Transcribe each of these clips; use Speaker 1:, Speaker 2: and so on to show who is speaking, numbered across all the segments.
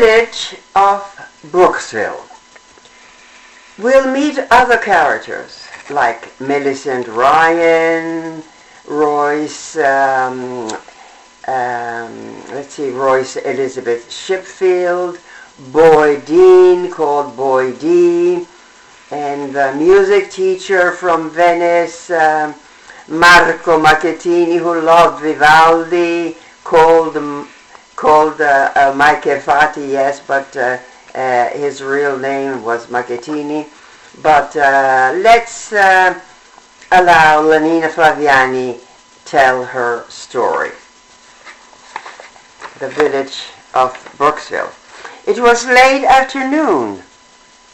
Speaker 1: village of Brooksville. We'll meet other characters like Millicent Ryan, Royce, Royce Elizabeth Shipfield, Boy Dean, called Boy D, and the music teacher from Venice, Marco Macchettini, who loved Vivaldi, called Mike Fati, yes, but his real name was Macchettini. But let's allow Lanina Flaviani tell her story. The village of Brooksville. It was late afternoon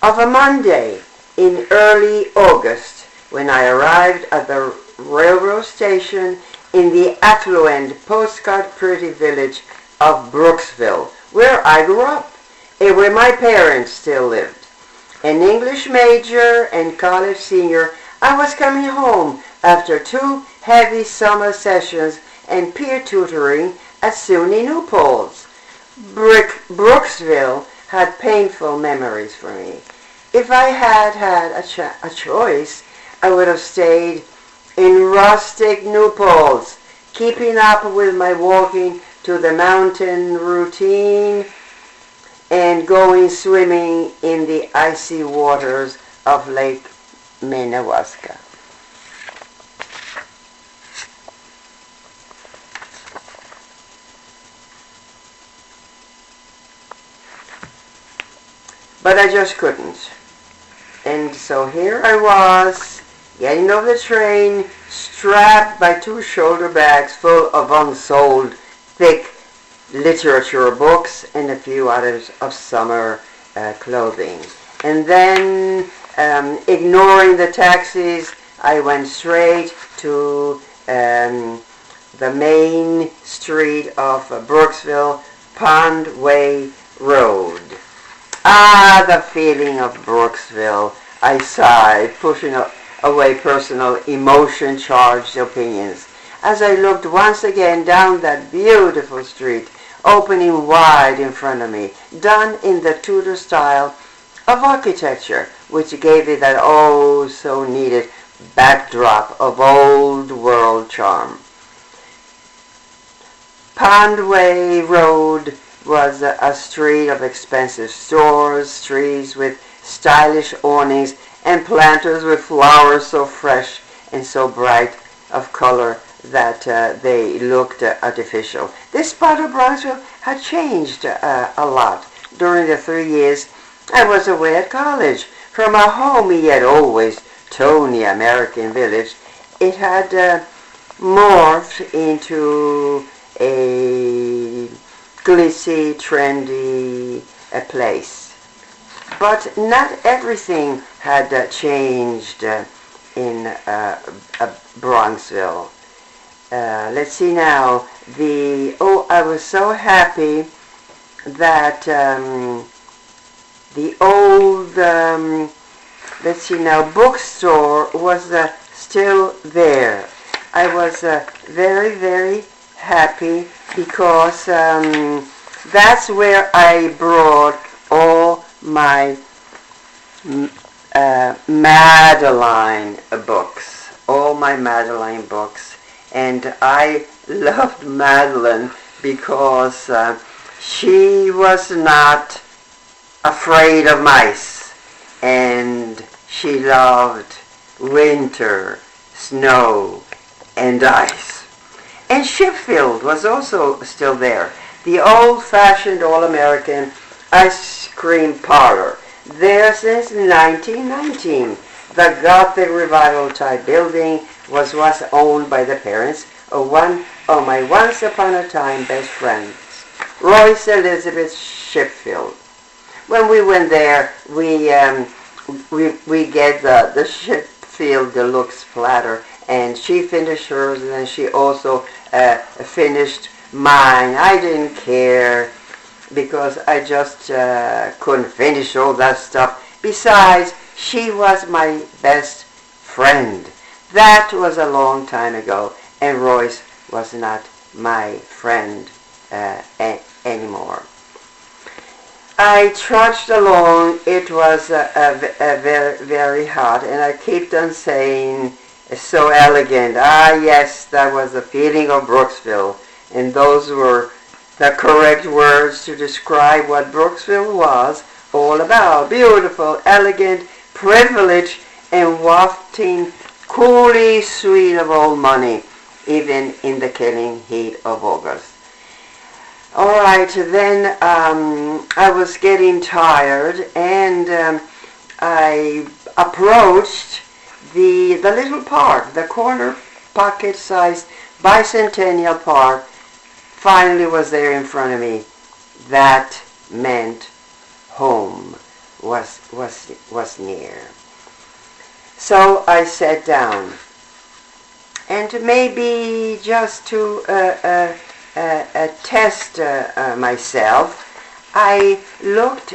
Speaker 1: of a Monday in early August when I arrived at the railroad station in the affluent postcard pretty village of Brooksville, where I grew up and where my parents still lived. An English major and college senior, I was coming home after 2 heavy summer sessions and peer tutoring at SUNY New Paltz. Brooksville had painful memories for me. If I had had a choice, I would have stayed in rustic New Paltz, keeping up with my walking to the mountain routine and going swimming in the icy waters of Lake Minnewaska. But I just couldn't. And so here I was, getting off the train, strapped by 2 shoulder bags full of unsold, thick literature books and a few others of summer clothing. And then, ignoring the taxis, I went straight to the main street of Brooksville, Pond Way Road. Ah, the feeling of Brooksville, I sighed, pushing away personal emotion-charged opinions, as I looked once again down that beautiful street, opening wide in front of me, done in the Tudor style of architecture, which gave it that oh-so-needed backdrop of old-world charm. Pondway Road was a street of expensive stores, trees with stylish awnings, and planters with flowers so fresh and so bright of color that they looked artificial. This part of Bronxville had changed a lot during the 3 years I was away at college. From a homey yet always tony American village, it had morphed into a glitzy, trendy place. But not everything had changed in Bronxville. Let's see now. I was so happy that the old, bookstore was still there. I was very, very happy because that's where I brought all my Madeline books, and I loved Madeline because she was not afraid of mice, and she loved winter, snow, and ice. And Shipfield was also still there, the old-fashioned all-American ice cream parlor, there since 1919. The Gothic Revival type building was once owned by the parents of one of my once-upon-a-time best friends, Royce Elizabeth Shipfield. When we went there, we get the Shipfield Deluxe platter, and she finished hers, and then she also finished mine. I didn't care because I just couldn't finish all that stuff. Besides, she was my best friend. That was a long time ago, and Royce was not my friend anymore. I trudged along. It was very, very hot, and I kept on saying, so elegant. Ah, yes, that was the feeling of Brooksville. And those were the correct words to describe what Brooksville was all about. Beautiful, elegant, privileged, and wafting coolly sweet of old money, even in the killing heat of August. All right, then I was getting tired, and I approached the little park, the corner pocket-sized bicentennial park. Finally was there in front of me. That meant home was near. So I sat down, and maybe just to test myself, I looked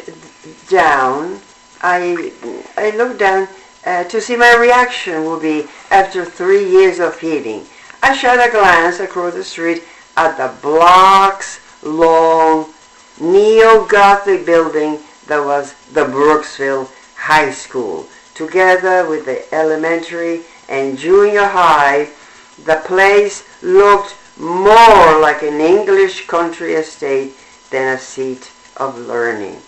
Speaker 1: down. I looked down to see my reaction would be after 3 years of healing. I shot a glance across the street at the blocks-long neo-Gothic building that was the Brooksville High School. Together with the elementary and junior high, the place looked more like an English country estate than a seat of learning.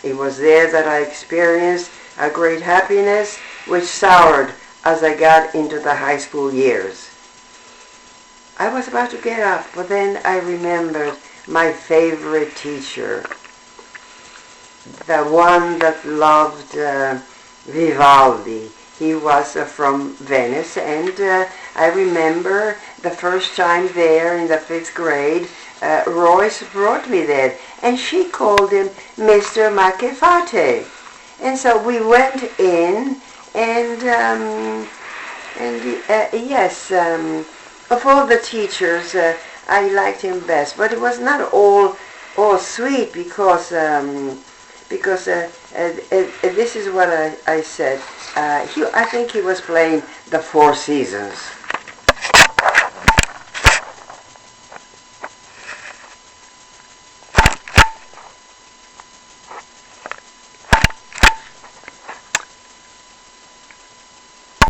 Speaker 1: It was there that I experienced a great happiness which soured as I got into the high school years. I was about to get up, but then I remembered my favorite teacher, the one that loved Vivaldi. He was from Venice, and I remember the first time there in the 5th grade, Royce brought me there, and she called him Mr. Macefate. And so we went in, and yes, of all the teachers, I liked him best, but it was not all sweet because this is what I said. I think he was playing the Four Seasons.